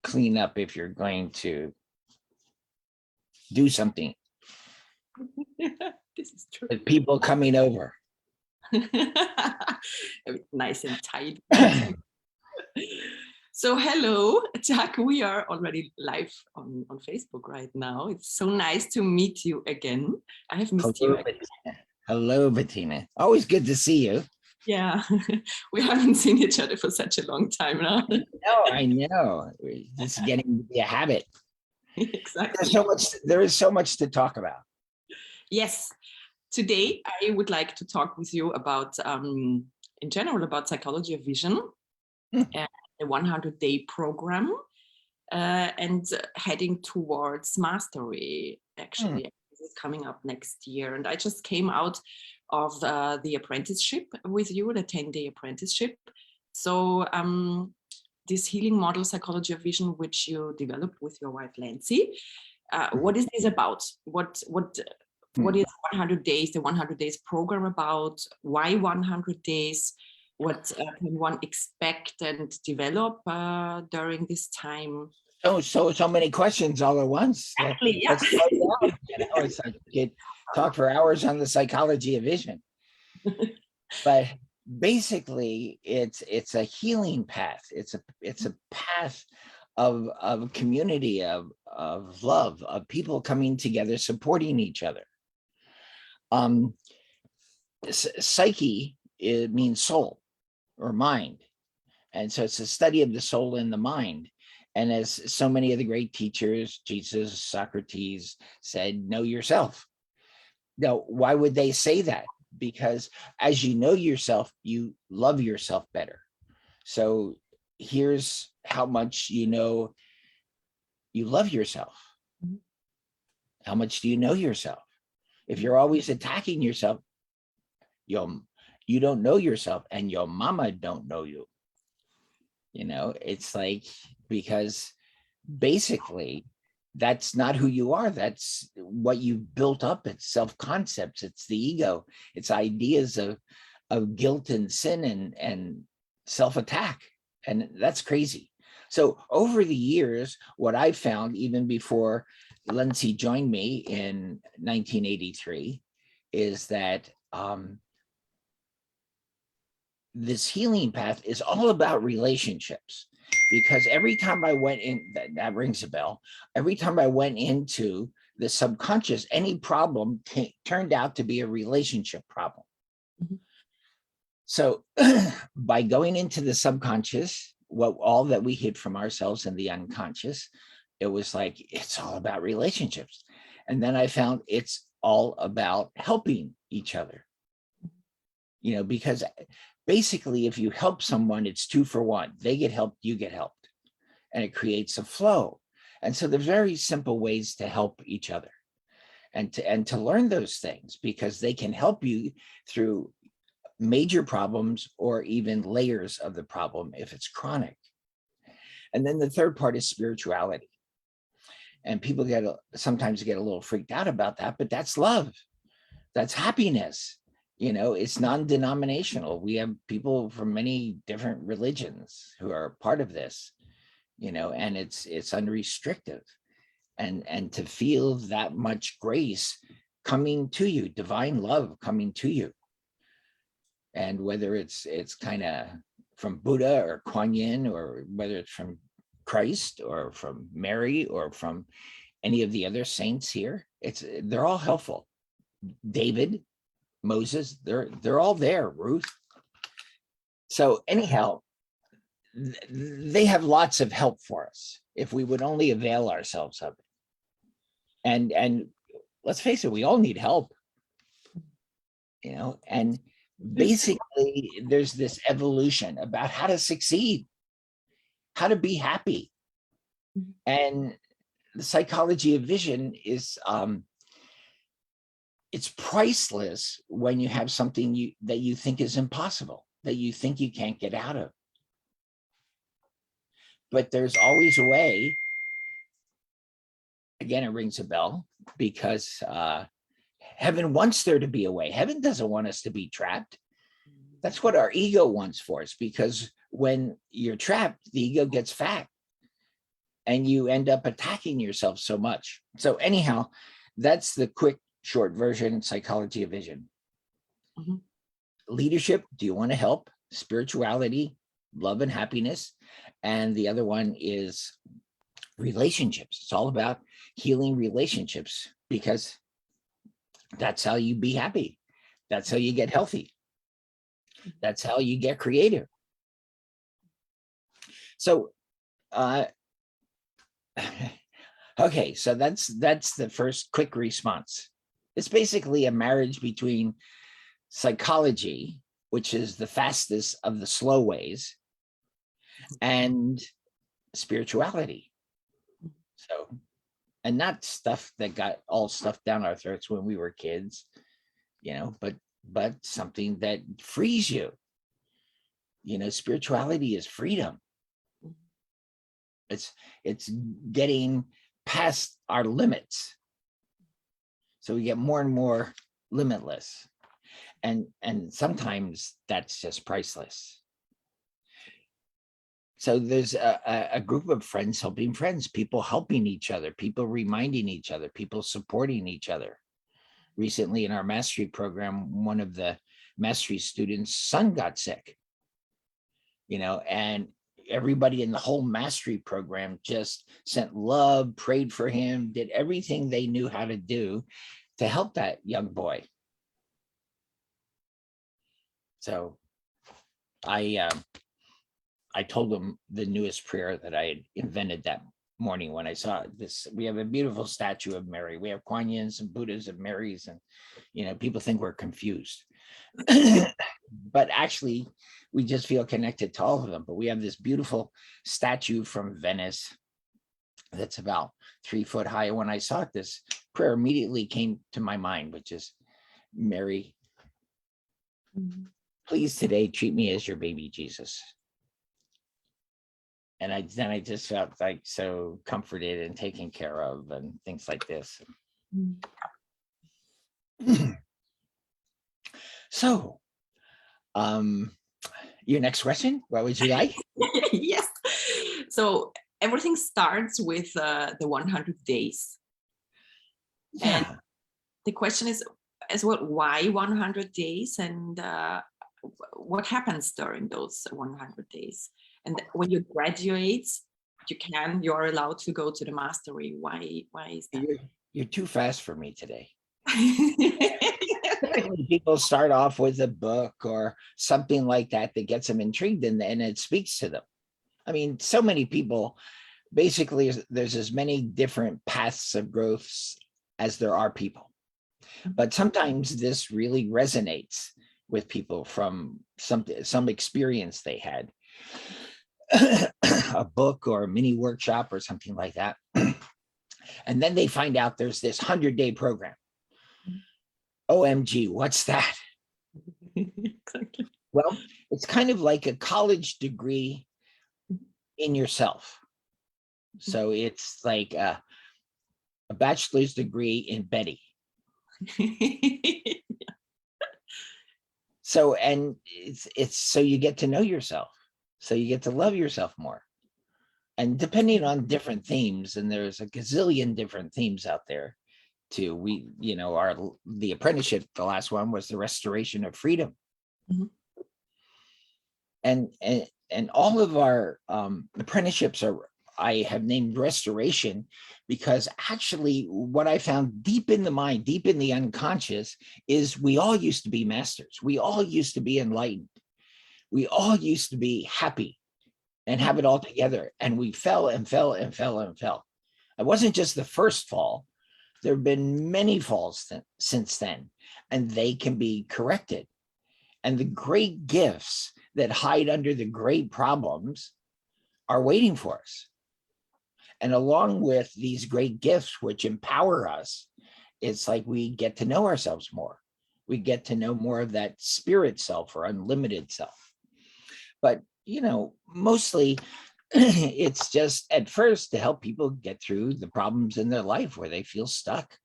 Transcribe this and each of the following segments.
clean up if you're going to do something This is true. with people coming over. Nice and tight. So hello, Jack. We are already live on Facebook right now. It's so nice to meet you again. I have missed you again. Bettina. Hello, Bettina. Always good to see you. Yeah, we haven't seen each other for such a long time now. I know. This is getting to be a habit. Exactly. There is so much to talk about. Yes. Today, I would like to talk with you about, in general, about psychology of vision and the 100-day program and heading towards mastery, actually. This is coming up next year. And I just came out of the apprenticeship with you, the 10-day apprenticeship. So this healing model, psychology of vision, which you developed with your wife, Lancy, what is this about? What is 100 days, the 100 days program about? Why 100 days? What can one expect and develop during this time? So many questions all at once. Exactly, yeah. Let's slow down. It's like you could talk for hours on the psychology of vision. But basically, it's a healing path. It's a path of a community of love, of people coming together, supporting each other. Psyche, it means soul or mind. And so it's a study of the soul and the mind. And as so many of the great teachers, Jesus, Socrates, said, know yourself. Now, why would they say that? Because as you know yourself, you love yourself better. So here's how much you know you love yourself. How much do you know yourself? If you're always attacking yourself, you don't know yourself, and your mama don't know you. You know, it's like, because basically that's not who you are. That's what you've built up. It's self-concepts, it's the ego, it's ideas of guilt and sin and self-attack. And that's crazy. So over the years, what I found, even before Lindsay joined me in 1983, is that this healing path is all about relationships. Because every time I went in, that rings a bell, every time I went into the subconscious, any problem turned out to be a relationship problem. So by going into the subconscious, all that we hid from ourselves in the unconscious, it was like, it's all about relationships. And then I found it's all about helping each other. You know, because basically, if you help someone, it's 2 for 1. They get helped, you get helped, and it creates a flow. And so there's very simple ways to help each other and to learn those things, because they can help you through major problems or even layers of the problem if it's chronic. And then the third part is spirituality. And people sometimes get a little freaked out about that, but that's love. That's happiness. You know, it's non-denominational. We have people from many different religions who are part of this, you know, and it's unrestricted. And to feel that much grace coming to you, divine love coming to you. And whether it's kind of from Buddha or Kuan Yin, or whether it's from Christ or from Mary or from any of the other saints here, they're all helpful. David, Moses, they're all there, Ruth. So anyhow, they have lots of help for us if we would only avail ourselves of it. And let's face it, we all need help, you know, and basically there's this evolution about how to succeed, how to be happy. And the psychology of vision is it's priceless when you have something that you think is impossible, that you think you can't get out of. But there's always a way. Again, it rings a bell, because heaven wants there to be a way. Heaven doesn't want us to be trapped. That's what our ego wants for us, because when you're trapped, the ego gets fat. and you end up attacking yourself so much. So anyhow, that's the quick, short version, psychology of vision. Mhm. Leadership, do you want to help? Spirituality, love and happiness. And the other one is relationships. It's all about healing relationships, because that's how you be happy. That's how you get healthy. That's how you get creative. So, okay, so that's the first quick response. It's basically a marriage between psychology, which is the fastest of the slow ways, and spirituality. So, and not stuff that got all stuffed down our throats when we were kids, but something that frees you. Spirituality is freedom. It's getting past our limits, so we get more and more limitless, and sometimes that's just priceless. So there's a group of friends helping friends, people helping each other, people reminding each other, people supporting each other. Recently in our mastery program, one of the mastery students' son got sick, and everybody in the whole mastery program just sent love, prayed for him, did everything they knew how to do to help that young boy. So I told him the newest prayer that I had invented that morning when I saw this. We have a beautiful statue of Mary. We have Kuan Yins and Buddhas and Marys, and people think we're confused. But actually, we just feel connected to all of them. But we have this beautiful statue from Venice that's about 3 foot high. And when I saw it, this prayer immediately came to my mind, which is, Mary, please today treat me as your baby Jesus. And then I just felt like so comforted and taken care of and things like this. So, your next question, what would you like? Yes. So everything starts with the 100 days. Yeah. And the question is as well, why 100 days, and what happens during those 100 days? And when you graduate, you're allowed to go to the mastery. Why is that? You're too fast for me today. Typically, people start off with a book or something like that gets them intrigued, and it speaks to them. I mean, so many people, basically, there's as many different paths of growth as there are people. But sometimes this really resonates with people from some experience they had, a book or a mini workshop or something like that. And then they find out there's this 100-day program. OMG, what's that? Exactly. Well, it's kind of like a college degree in yourself. So it's like a bachelor's degree in Betty. So, and it's so you get to know yourself. So you get to love yourself more. And depending on different themes, and there's a gazillion different themes out there too. The apprenticeship, the last one was the restoration of freedom. Mhm. And all of our apprenticeships I have named restoration, because actually what I found deep in the mind, deep in the unconscious, is we all used to be masters. We all used to be enlightened. We all used to be happy and have it all together. And we fell and fell and fell and fell. It wasn't just the first fall. There have been many falls since then, and they can be corrected. And the great gifts that hide under the great problems are waiting for us. And along with these great gifts, which empower us, it's like we get to know ourselves more. We get to know more of that spirit self or unlimited self. But, mostly it's just at first to help people get through the problems in their life where they feel stuck,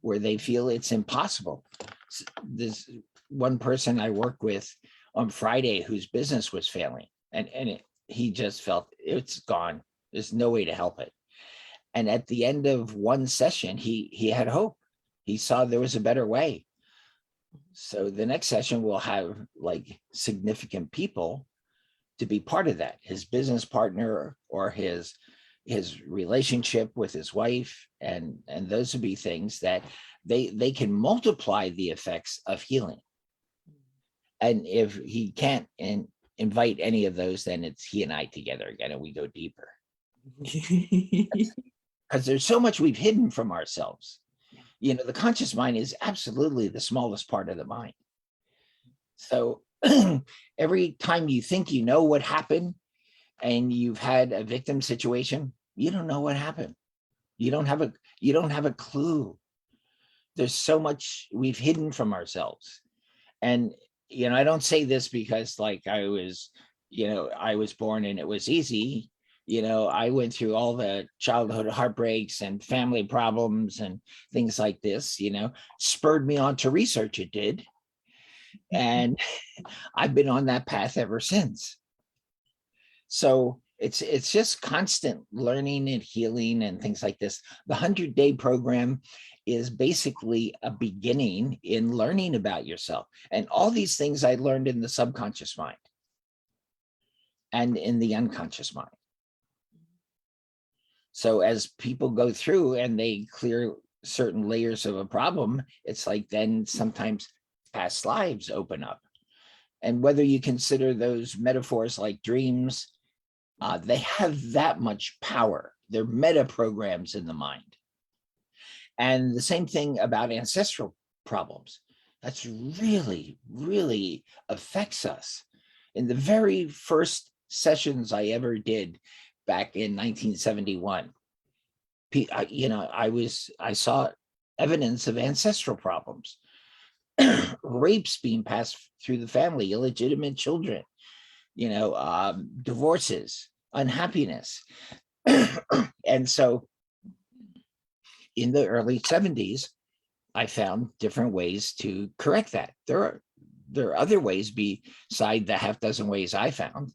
where they feel it's impossible. This one person I worked with on Friday whose business was failing, and he just felt it's gone. There's no way to help it. And at the end of one session, he had hope. He saw there was a better way. So the next session will have like significant people to be part of that, his business partner or his relationship with his wife, and those would be things that they can multiply the effects of healing. And if he can't invite any of those, then it's he and I together again, and we go deeper. Because there's so much we've hidden from ourselves. You know, the conscious mind is absolutely the smallest part of the mind. So every time you think you know what happened and you've had a victim situation, you don't know what happened. You don't have a clue. There's so much we've hidden from ourselves. And, you know, I don't say this because like I was born and it was easy. You know, I went through all the childhood heartbreaks and family problems and things like this, you know, spurred me on to research. It did. And I've been on that path ever since. So it's just constant learning and healing and things like this. The 100-day program is basically a beginning in learning about yourself. And all these things I learned in the subconscious mind and in the unconscious mind. So as people go through and they clear certain layers of a problem, it's like then sometimes past lives open up. And whether you consider those metaphors like dreams, they have that much power. They're meta programs in the mind. And the same thing about ancestral problems. That's really, really affects us. In the very first sessions I ever did back in 1971, you know, I saw evidence of ancestral problems, rapes being passed through the family, illegitimate children, you know, divorces, unhappiness. And so in the early 70s, I found different ways to correct that. There are other ways beside the half dozen ways I found.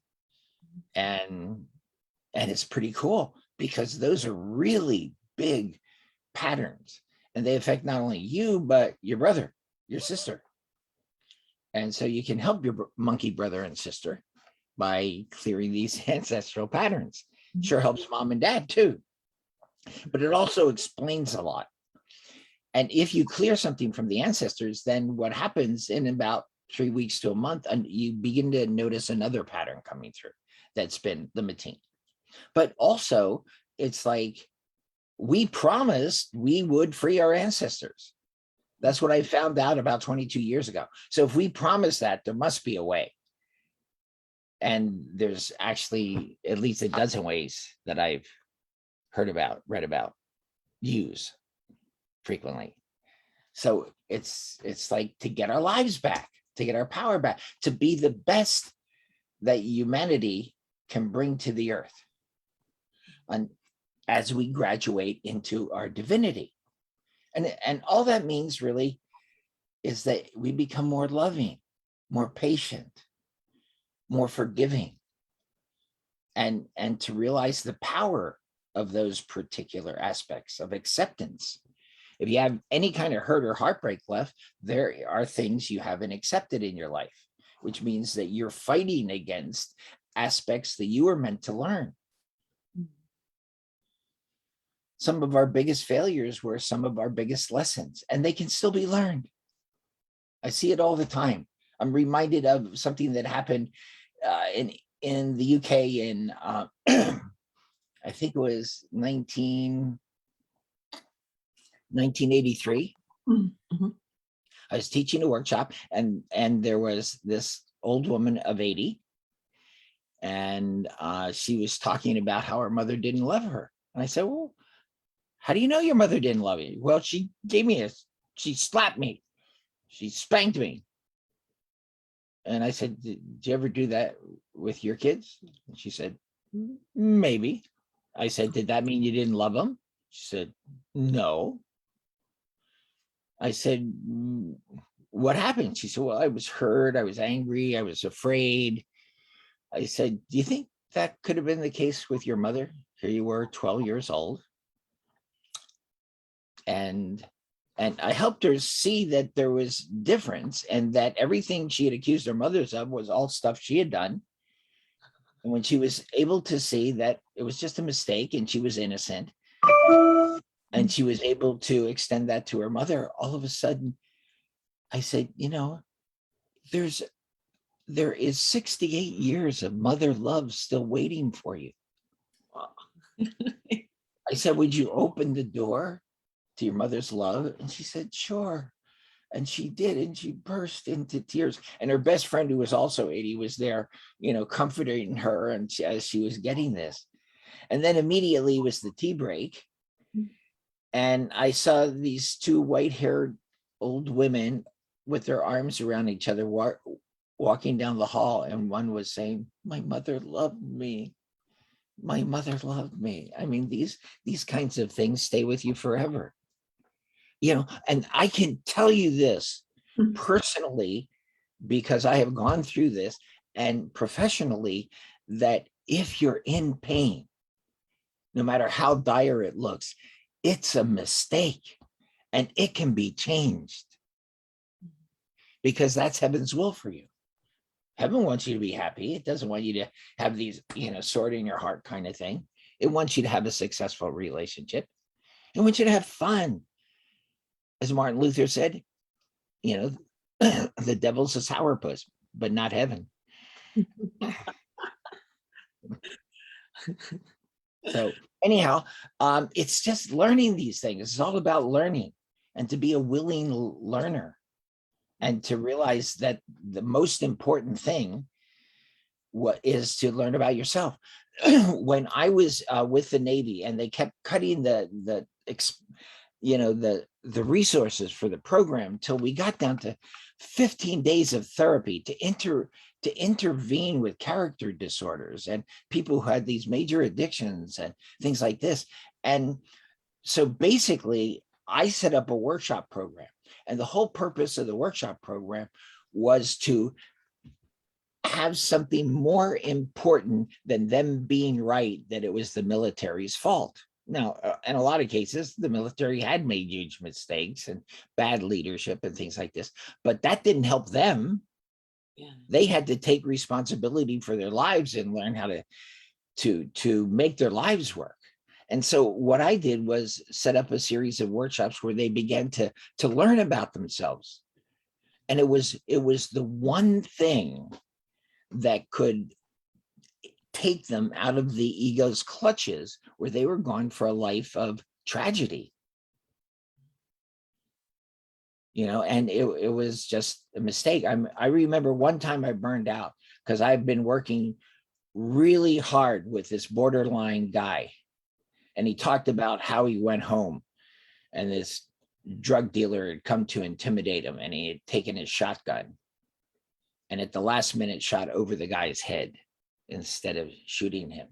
And it's pretty cool because those are really big patterns and they affect not only you, but your brother, your sister. And so you can help your monkey brother and sister by clearing these ancestral patterns. Sure helps mom and dad too, but it also explains a lot. And if you clear something from the ancestors, then what happens in about 3 weeks to a month, and you begin to notice another pattern coming through that's been limiting. But also it's like we promised we would free our ancestors. That's what I found out about 22 years ago. So if we promise that, there must be a way. And there's actually at least a dozen ways that I've heard about, read about, use frequently. So it's like to get our lives back, to get our power back, to be the best that humanity can bring to the earth. And as we graduate into our divinity. And all that means really is that we become more loving, more patient, more forgiving, and to realize the power of those particular aspects of acceptance. If you have any kind of hurt or heartbreak left, there are things you haven't accepted in your life, which means that you're fighting against aspects that you were meant to learn. Some of our biggest failures were some of our biggest lessons, and they can still be learned. I see it all the time. I'm reminded of something that happened in the UK in, I think it was 1983. Mm-hmm. I was teaching a workshop, and there was this old woman of 80, and she was talking about how her mother didn't love her. And I said, well, how do you know your mother didn't love you? Well, she slapped me. She spanked me. And I said, did you ever do that with your kids? And she said, maybe. I said, did that mean you didn't love them? She said, no. I said, what happened? She said, well, I was hurt. I was angry. I was afraid. I said, do you think that could have been the case with your mother? here you were 12 years old. And I helped her see that there was difference and that everything she had accused her mothers of was all stuff she had done. And when she was able to see that it was just a mistake and she was innocent, and she was able to extend that to her mother, all of a sudden, I said, there is 68 years of mother love still waiting for you. Wow. I said, would you open the door to your mother's love? And she said, sure. And she did, and she burst into tears. And her best friend, who was also 80, was there, comforting her and as she was getting this. And then immediately was the tea break. And I saw these two white-haired old women with their arms around each other walking down the hall. And one was saying, my mother loved me. My mother loved me. I mean, these kinds of things stay with you forever. And I can tell you this personally, because I have gone through this, and professionally, that if you're in pain, no matter how dire it looks, it's a mistake and it can be changed, because that's heaven's will for you. Heaven wants you to be happy. It doesn't want you to have these, sword in your heart kind of thing. It wants you to have a successful relationship. It wants you to have fun. As Martin Luther said, the devil's a sourpuss, but not heaven. So anyhow, it's just learning these things. It's all about learning, and to be a willing learner, and to realize that the most important thing is to learn about yourself. When I was with the Navy, and they kept cutting the resources for the program till we got down to 15 days of therapy to intervene with character disorders and people who had these major addictions and things like this. And so basically, I set up a workshop program, and the whole purpose of the workshop program was to have something more important than them being right, that it was the military's fault. Now, in a lot of cases, the military had made huge mistakes and bad leadership and things like this, but that didn't help them. Yeah. They had to take responsibility for their lives and learn how to make their lives work. And so what I did was set up a series of workshops where they began to learn about themselves. And it was the one thing that could take them out of the ego's clutches, where they were gone for a life of tragedy. And it was just a mistake. I remember one time I burned out because I've been working really hard with this borderline guy. And he talked about how he went home, and this drug dealer had come to intimidate him, and he had taken his shotgun, and at the last minute shot over the guy's head instead of shooting him.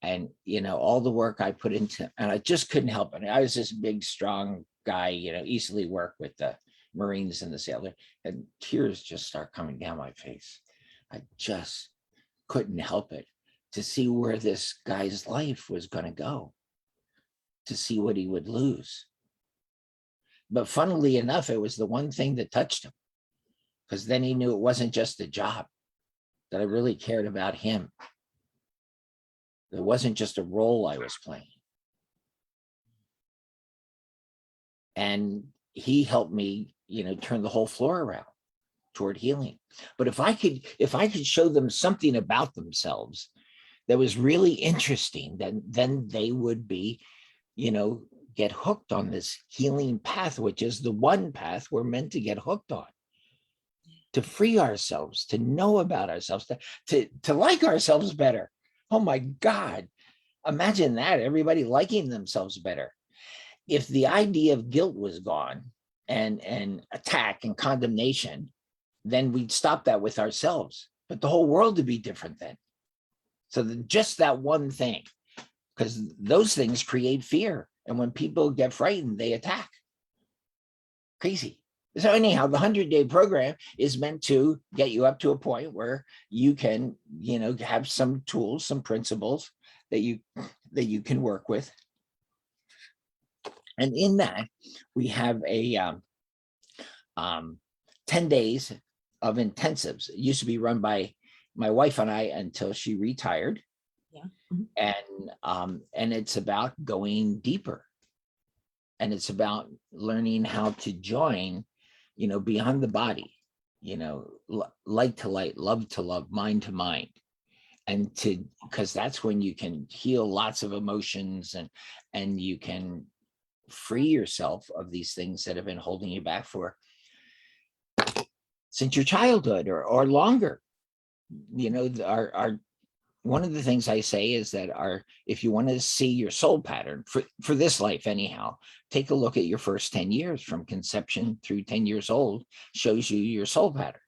And, all the work I put into, and I just couldn't help it. I was this big, strong guy, easily work with the Marines and the sailor, and tears just start coming down my face. I just couldn't help it, to see where this guy's life was going to go, to see what he would lose. But funnily enough, it was the one thing that touched him, because then he knew it wasn't just a job, that I really cared about him. It wasn't just a role I was playing. And he helped me, turn the whole floor around toward healing. But if I could show them something about themselves that was really interesting, then they would be, get hooked on this healing path, which is the one path we're meant to get hooked on, to free ourselves, to know about ourselves, to like ourselves better. Oh my God, imagine that, everybody liking themselves better. If the idea of guilt was gone, and attack and condemnation, then we'd stop that with ourselves, but the whole world would be different then. So just that one thing, because those things create fear. And when people get frightened, they attack. Crazy. So anyhow, the 100-day program is meant to get you up to a point where you can, have some tools, some principles, that you can work with. And in that, we have a 10 days of intensives. It used to be run by my wife and I until she retired. Yeah. Mhm. And it's about going deeper. And it's about learning how to join, beyond the body, light to light, love to love, mind to mind. And because that's when you can heal lots of emotions, and you can free yourself of these things that have been holding you back since your childhood or longer. Our one of the things I say is that if you want to see your soul pattern for this life anyhow, take a look at your first 10 years from conception through 10 years old, shows you your soul pattern.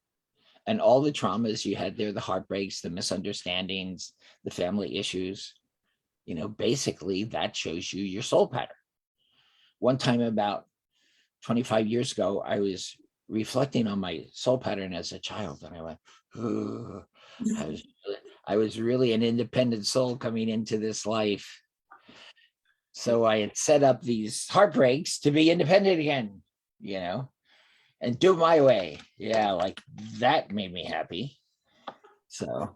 And all the traumas you had there, the heartbreaks, the misunderstandings, the family issues, basically that shows you your soul pattern. One time about 25 years ago, I was reflecting on my soul pattern as a child, and I went, "Ugh." I was really an independent soul coming into this life. So I had set up these heartbreaks to be independent again, and do it my way. Yeah, like that made me happy. So,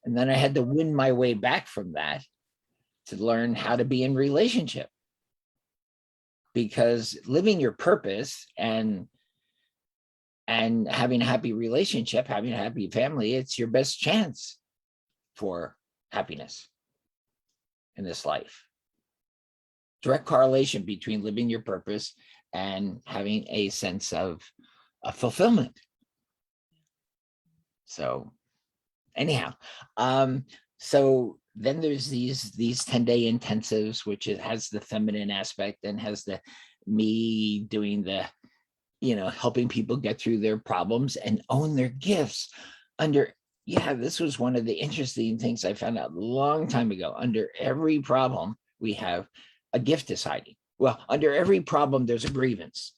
and then I had to win my way back from that to learn how to be in relationship, because living your purpose and having a happy relationship, having a happy family, it's your best chance for happiness in this life. Direct correlation between living your purpose and having a sense of fulfillment. So anyhow, so then there's these 10-day intensives, which has the feminine aspect and has the me doing the helping people get through their problems and own their gifts. This was one of the interesting things I found out a long time ago. Under every problem, we have a gift deciding. Well, under every problem, there's a grievance.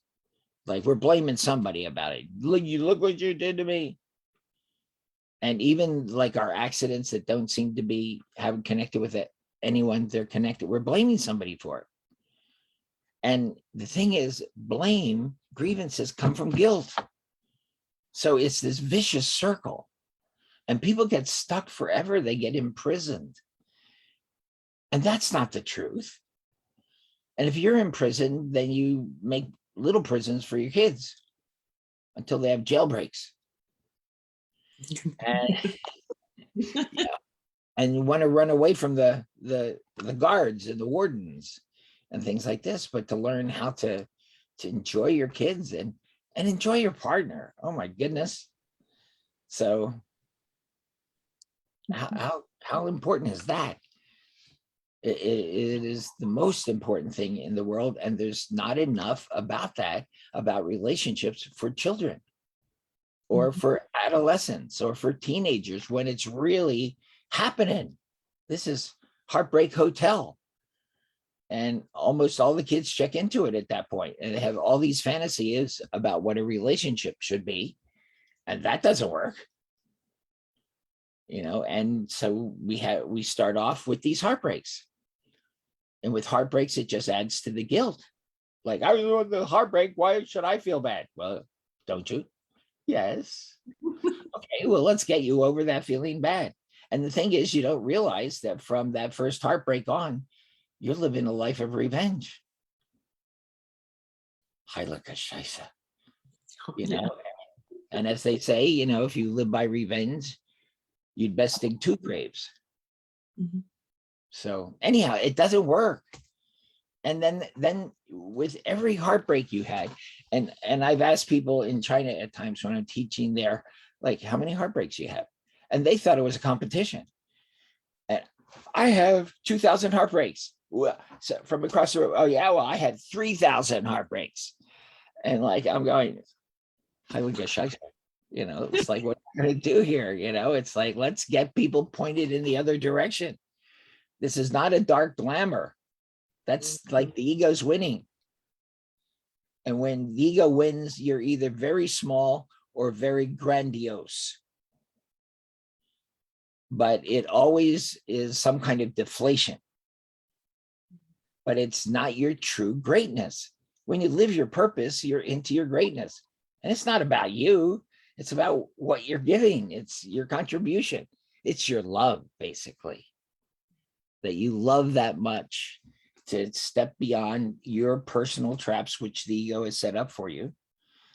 Like we're blaming somebody about it. Look what you did to me. And even like our accidents that don't seem to haven't connected with anyone they're connected, we're blaming somebody for it. And the thing is, grievances come from guilt. So it's this vicious circle. And people get stuck forever. They get imprisoned. And that's not the truth. And if you're in prison, then you make little prisons for your kids until they have jailbreaks. And, and you want to run away from the guards and the wardens and things like this, but to learn how to enjoy your kids and enjoy your partner. Oh my goodness. So how important is that? It is the most important thing in the world, and there's not enough about that, about relationships for children or for adolescents or for teenagers when it's really happening. This is Heartbreak Hotel. And almost all the kids check into it at that point, and they have all these fantasies about what a relationship should be. And that doesn't work. And so we start off with these heartbreaks. And with heartbreaks, it just adds to the guilt. Like, I was the heartbreak. Why should I feel bad? Well, don't you? Yes. Okay, well, let's get you over that feeling bad. And the thing is, you don't realize that from that first heartbreak on, you're living a life of revenge. Heilige Scheiße. And as they say, if you live by revenge, you'd best dig 2 graves. Mm-hmm. So anyhow, it doesn't work. And then with every heartbreak you had, and I've asked people in China at times when I'm teaching there, like, how many heartbreaks you have? And they thought it was a competition. And I have 2,000 heartbreaks. Well, so from across the road, oh yeah, well, I had 3,000 heartbreaks. And like, I'm going, I would get shy. It's like, what am I going to do here? It's like, let's get people pointed in the other direction. This is not a dark glamour. That's like the ego's winning. And when the ego wins, you're either very small or very grandiose. but it always is some kind of deflation. But it's not your true greatness. When you live your purpose, you're into your greatness. And it's not about you. It's about what you're giving. It's your contribution. It's your love, basically. That you love that much to step beyond your personal traps, which the ego has set up for you.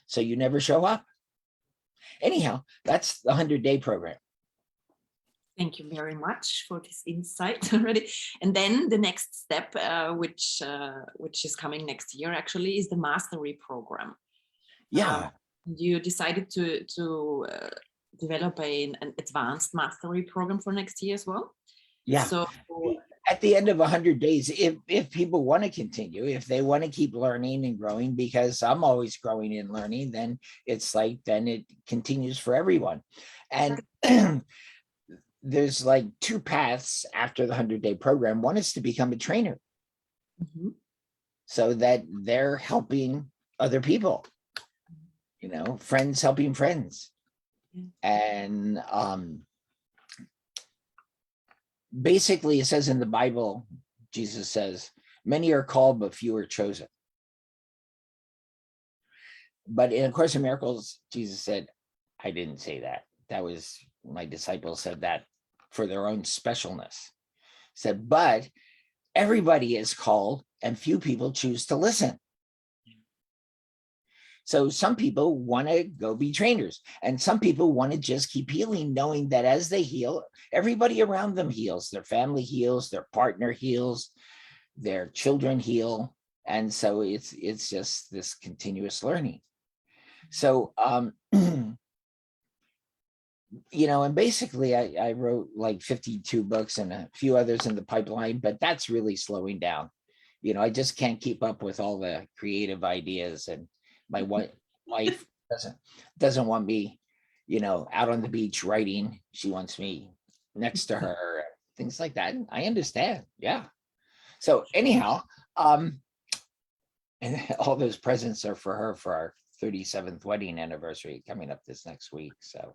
So you never show up. Anyhow, that's the 100-day program. Thank you very much for this insight already. And then the next step, which is coming next year, actually, is the mastery program. Yeah. You decided to develop an advanced mastery program for next year as well. Yeah. So at the end of 100 days, if people want to continue, if they want to keep learning and growing, because I'm always growing and learning, then it's like, then it continues for everyone. And there's like two paths after the 100-day program. One is to become a trainer, so that they're helping other people, friends helping friends. And basically it says in the Bible, Jesus says, many are called, but few are chosen. But in A Course in Miracles, Jesus said, I didn't say that. That was, my disciples said that for their own specialness. Said, but everybody is called and few people choose to listen. So some people want to go be trainers, and some people want to just keep healing, knowing that as they heal, everybody around them heals. Their family heals, their partner heals, their children heal. And so it's just this continuous learning. So, and basically I wrote like 52 books and a few others in the pipeline, but that's really slowing down. I just can't keep up with all the creative ideas, and my wife doesn't want me, out on the beach writing. She wants me next to her, things like that. I understand. Yeah. So anyhow, and all those presents are for her for our 37th wedding anniversary coming up this next week. So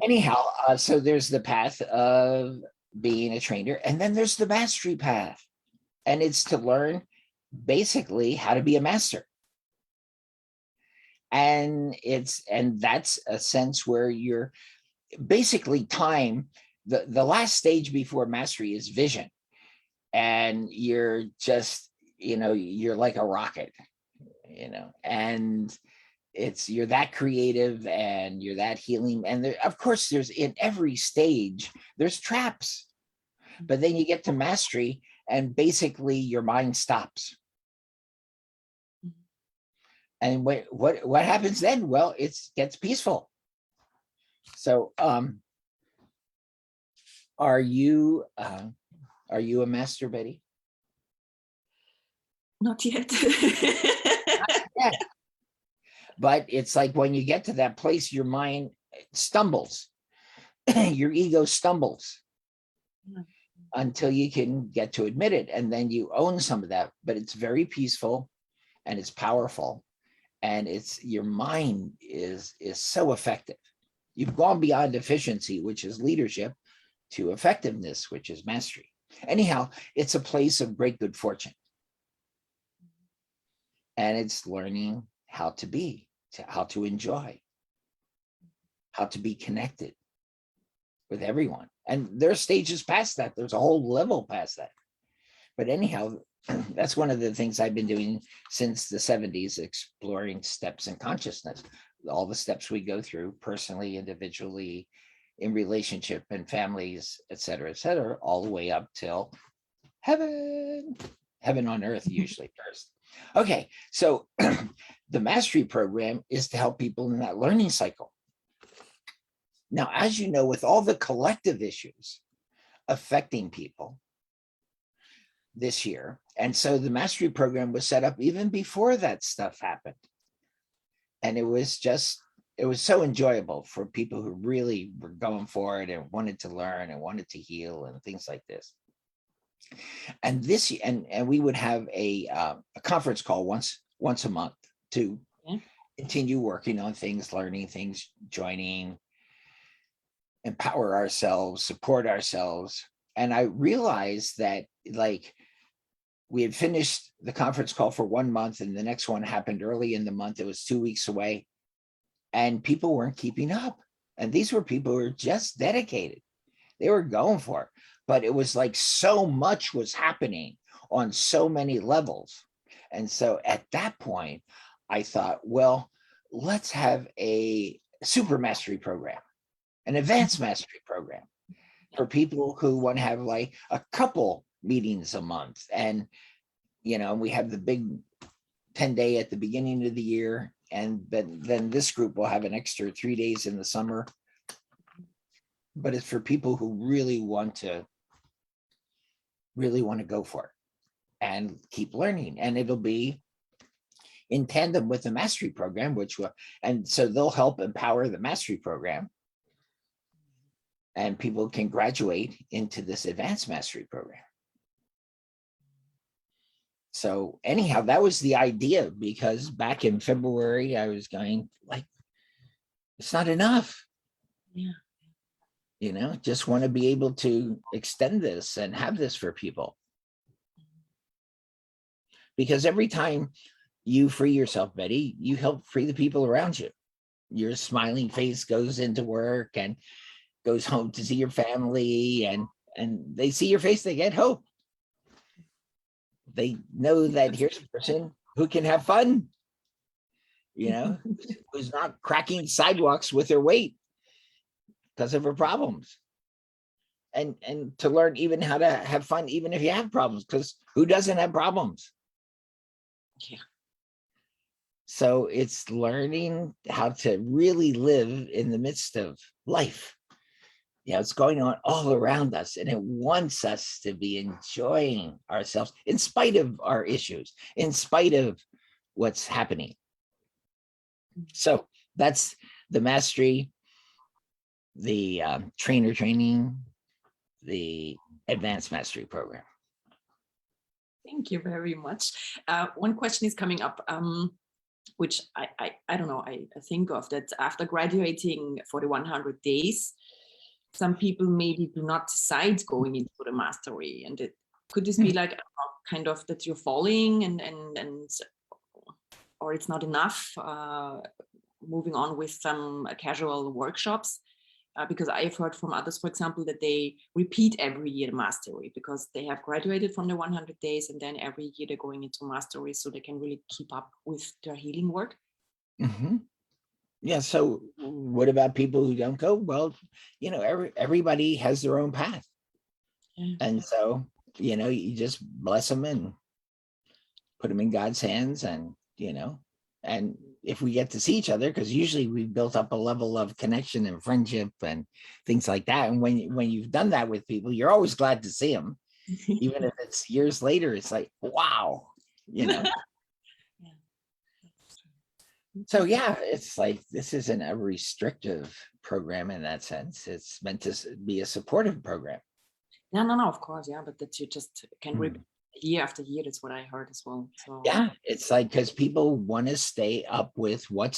anyhow, so there's the path of being a trainer, and then there's the mastery path, and it's to learn basically how to be a master. And that's a sense where you're basically time. The last stage before mastery is vision, and you're just, you're like a rocket, and you're that creative and you're that healing. And there, of course, there's in every stage, there's traps, but then you get to mastery and basically your mind stops. And what happens then? Well, it gets peaceful. So are you a master, Betty? Not yet. Not yet. But it's like when you get to that place, your mind stumbles, your ego stumbles until you can get to admit it. And then you own some of that, but it's very peaceful and it's powerful. And your mind is so effective. You've gone beyond efficiency, which is leadership, to effectiveness, which is mastery. Anyhow, it's a place of great good fortune. And it's learning how to be, how to enjoy, how to be connected with everyone. And there are stages past that. There's a whole level past that. But anyhow, that's one of the things I've been doing since the 70s, exploring steps in consciousness, all the steps we go through personally, individually, in relationship and families, et cetera, all the way up till heaven on earth, usually first. Okay, so the mastery program is to help people in that learning cycle. Now, as you know, with all the collective issues affecting people this year, and so the mastery program was set up even before that stuff happened. And it was so enjoyable for people who really were going for it and wanted to learn and wanted to heal and things like this. And this, and we would have a conference call once a month to continue working on things, learning things, joining, empower ourselves, support ourselves. And I realized that, like, we had finished the conference call for 1 month, and the next one happened early in the month. It was 2 weeks away, and people weren't keeping up. And these were people who were just dedicated. They were going for it. But it was like so much was happening on so many levels. And so at that point, I thought, well, let's have a super mastery program, an advanced mastery program for people who want to have like a couple meetings a month. And, we have the big 10-day at the beginning of the year. And then this group will have an extra 3 days in the summer. But it's for people who really want to go for it and keep learning. And it'll be in tandem with the mastery program, and so they'll help empower the mastery program. And people can graduate into this advanced mastery program. So anyhow, that was the idea, because back in February, I was going like, it's not enough. Yeah. Just want to be able to extend this and have this for people. Because every time you free yourself, Betty, you help free the people around you. Your smiling face goes into work and goes home to see your family, and they see your face, they get hope. They know that here's a person who can have fun, who's not cracking sidewalks with her weight because of her problems. And to learn even how to have fun, even if you have problems, because who doesn't have problems? Yeah. So it's learning how to really live in the midst of life. It's going on all around us, and it wants us to be enjoying ourselves in spite of our issues, in spite of what's happening. So that's the mastery, the trainer training, the advanced mastery program. Thank you very much. One question is coming up, which I don't know, I think of that after graduating for the 100 days, some people maybe do not decide going into the mastery. And could this be like kind of that you're falling and or it's not enough moving on with some casual workshops? Because I have heard from others, for example, that they repeat every year the mastery because they have graduated from the 100 days, and then every year they're going into mastery so they can really keep up with their healing work. Mm-hmm. Yeah. So what about people who don't go? Well, everybody has their own path. Yeah. And so, you just bless them and put them in God's hands, and, and if we get to see each other, because usually we've built up a level of connection and friendship and things like that. And when you've done that with people, you're always glad to see them, even if it's years later. It's like, wow, Yeah. So yeah, it's like, this isn't a restrictive program in that sense. It's meant to be a supportive program. No, of course, yeah, but that you just can repeat year after year. That's what I heard as well. So yeah, it's like, because people want to stay up with what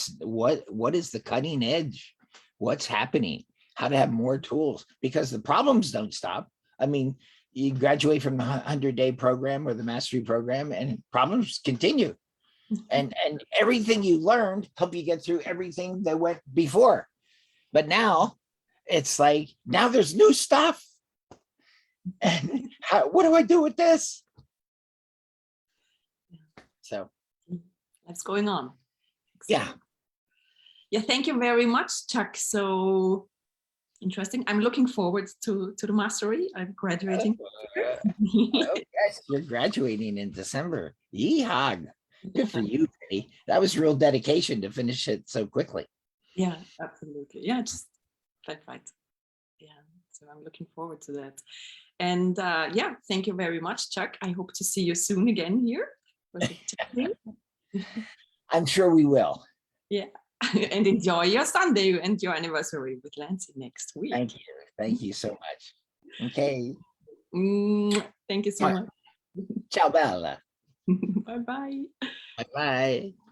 is the cutting edge, what's happening, how to have more tools, because the problems don't stop. I mean, you graduate from the 100-day program or the mastery program, and problems continue. And everything you learned helped you get through everything that went before. But now it's like, now there's new stuff. And what do I do with this? So that's going on. Yeah. Yeah, thank you very much, Chuck. So interesting. I'm looking forward to the mastery. I'm graduating. Yes, you're graduating in December. Yeehaw. Good for you, Penny. That was real dedication to finish it so quickly. Yeah, absolutely. Yeah, just right. Yeah, so I'm looking forward to that. And yeah, thank you very much, Chuck. I hope to see you soon again here. I'm sure we will. Yeah, and enjoy your Sunday and your anniversary with Lancy next week. Thank you. Thank you so much. Okay. Thank you so much. Ciao, Bella. Bye-bye. Bye-bye.